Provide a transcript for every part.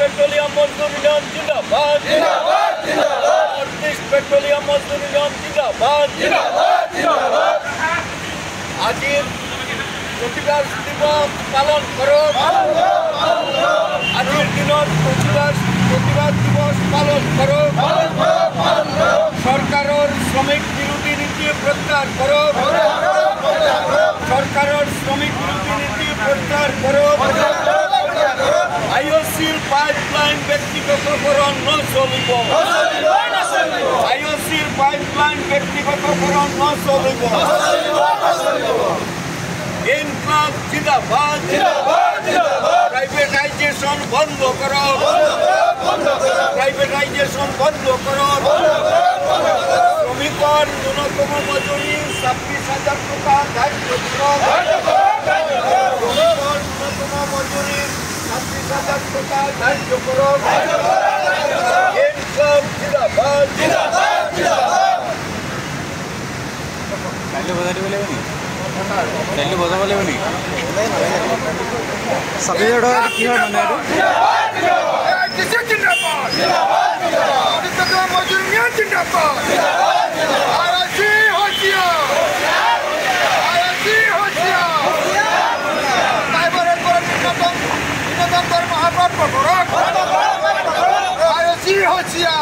petroleum मजदूर union जिंदाबाद जिंदाबाद जिंदाबाद नॉर्थ ईस्ट पेट्रोलियम मजदूर यूनियन जिंदाबाद जिंदाबाद जिंदाबाद आज प्रतिबाद दिवस पालन करो आज दिन प्रतिबाद दिवस पालन करो सरकार श्रमिक विरोधी नीति प्रत्याहार करो सरकार श्रमिक विरोधी नीति प्रत्याहार करो आईओसीर पाइपलाइन व्यक्तिगतकरण न चलिब आईओसीर पाइपलाइन व्यक्तिगतकरण न चलिब इनक्लाब जिंदाबाद जिंदाबाद प्राइवेटाइजेशन बंद करो प्राइवेटाइजेशन बंद करो श्रमिकर न्यूनतम मजूरी 26,000 টাকা ধার্য করো শ্ৰমিকৰ ন্यूनतम मजूरी 26,000 টাকা ধার্য করো ইনক্লাব জিন্দাবাদ জিন্দাবাদ জিন্দাবাদ তাইলে বজাই দিব লাগিব নি তাইলে বজাব লাগিব নি 26,000 টাকা কি হয় মানে এইটো জিন্দাবাদ জিন্দাবাদ জিন্দাবাদ ন্यूनतम मजूरी জিন্দাবাদ জিন্দাবাদ আরজি হচিয়া আরজি হচিয়া ড্রাইভারের পর ন্यूनतम দরমহা বড় আরজি হচিয়া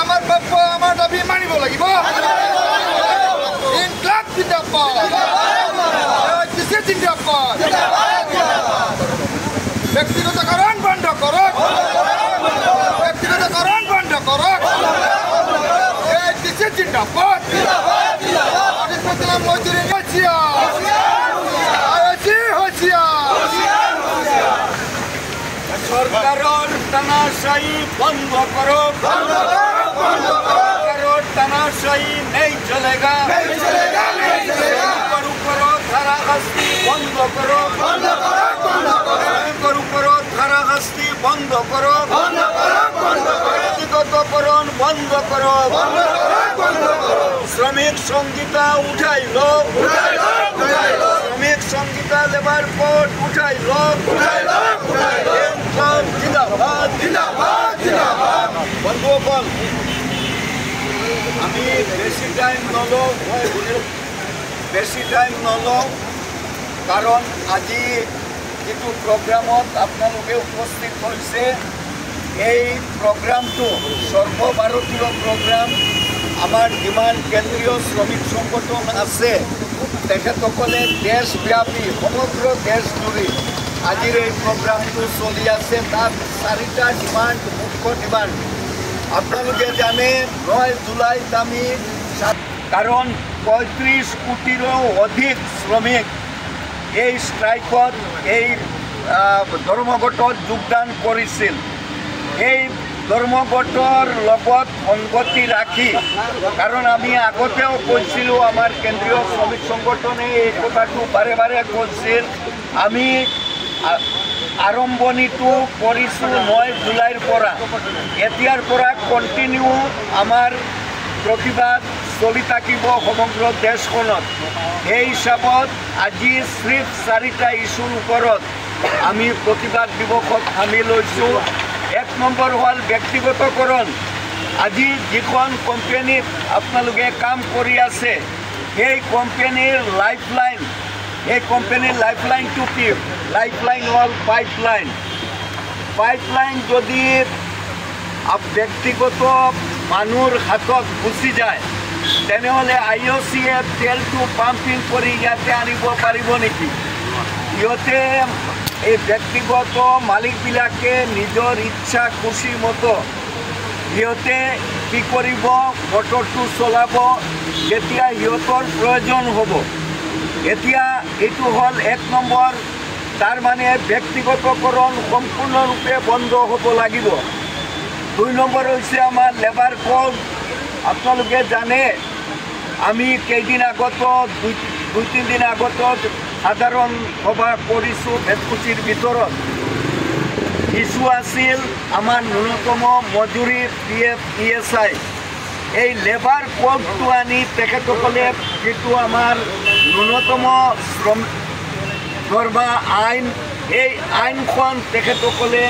আমার বাপ আমার দাবি মানিব লাগিব ইনক্লাব জিন্দাবাদ কিসে জিন্দাবাদ ব্যক্তিগতকরণ বন্ধ করো ব্যক্তিগতকরণ বন্ধ করো এই কিসে জিন্দাবাদ মজুরি হচিয়া হচিয়া সরকারের তানাশাহি বন্ধ করো সরকারের তানাশাহি নেই চলেগা কरो धारा हस्ती बंद करो करो धारा हस्ती बंद करो व्यक्तिगतकरण बंद करो श्रमिक संहिता उठाई लो श्रमिक संहिता लेबर कोड उठाई लो जिंदाबाद जिंदाबाद जिंदाबाद बंधुসকল আমি বেশি টাইম নলো বেশি টাইম নলওঁ কাৰণ আজি যিটো প্ৰগ্ৰামত আপোনালোকে উপস্থিত হৈছে এই প্ৰগ্ৰামটো সৰ্বভাৰতীয় প্ৰগ্ৰাম আমাৰ যিমান কেন্দ্ৰীয় শ্ৰমিক সংগঠন আছে তেখেতসকলে দেশব্যাপী সমগ্ৰ দেশজুৰি আজিৰ এই প্ৰগ্ৰামটো চলি আছে তাত 4টা ডিমাণ্ড মুখ্য ডিমাণ্ড আপোনালোকে জানে 9 জুলাইত আমি কাৰণ 35 কোটিৰও অধিক শ্ৰমিক এই স্ট্ৰাইকত এই ধৰ্মঘটত যোগদান কৰেছিল এই ধৰ্মঘটৰ লগত সংগতি ৰাখি কাৰণ আমি আগতেও কৈছিলোঁ আমাৰ কেন্দ্ৰীয় শ্ৰমিক সংগঠনে এই কথাটো বাৰে বাৰে কৈছিল আমি আৰম্ভণিটো কৰিছোঁ 9 জুলাইৰ পৰা এতিয়াৰ পৰা কণ্টিনিউ আমাৰ প্ৰতিবাদ চলি থাকিব সমগ্ৰ দেশখনত এই হিচাপত আজি সিফ 4টা ইস্যুৰ ওপৰত আমি প্ৰতিবাদ দিৱসত আমি লৈছোঁ 1 নম্বৰ হ'ল ব্যক্তিগতকৰণ আজি যিখন কোম্পানীত আপোনালোকে কাম কৰি আছে সেই কোম্পানীৰ লাইফলাইন এই কোম্পানীৰ লাইফলাইনটো কি লাইফলাইন হ'ল পাইপলাইন যদি ব্যক্তিগত মানুহৰ হাতত গুচি যায় তেনেহলে আইওসিয়ে তেলটো পাম্পিং কৰি ইয়াতে আনিব পাৰিব নেকি ইহঁতে এই ব্যক্তিগত মালিকবিলাকে নিজৰ ইচ্ছা খুশি মতো ইহঁতে কি কৰিব মটৰটো চলাব যেতিয়া ইহঁতৰ প্ৰয়োজন হ'ব এতিয়া এইটো হ'ল 1 নম্বৰ তাৰ মানে ব্যক্তিগতকৰণ সম্পূৰ্ণৰূপে বন্ধ হ'ব লাগিব 2 নম্বৰ হৈছে আমাৰ লেবাৰ কোড আপোনালোকে জানে আমি কেইদিন আগত 2-3 দিন আগত সাধাৰণ সভা কৰিছোঁ ভেটকুচিৰ ভিতৰত ইস্যু আছিল আমাৰ ন্যূনতম মজুৰি PF ESI এই লেবাৰ কোডটো আনি তেখেতসকলে যিটো আমাৰ ন্যূনতম শ্ৰম দৰমহা আইন এই আইনখন তেখেতসকলে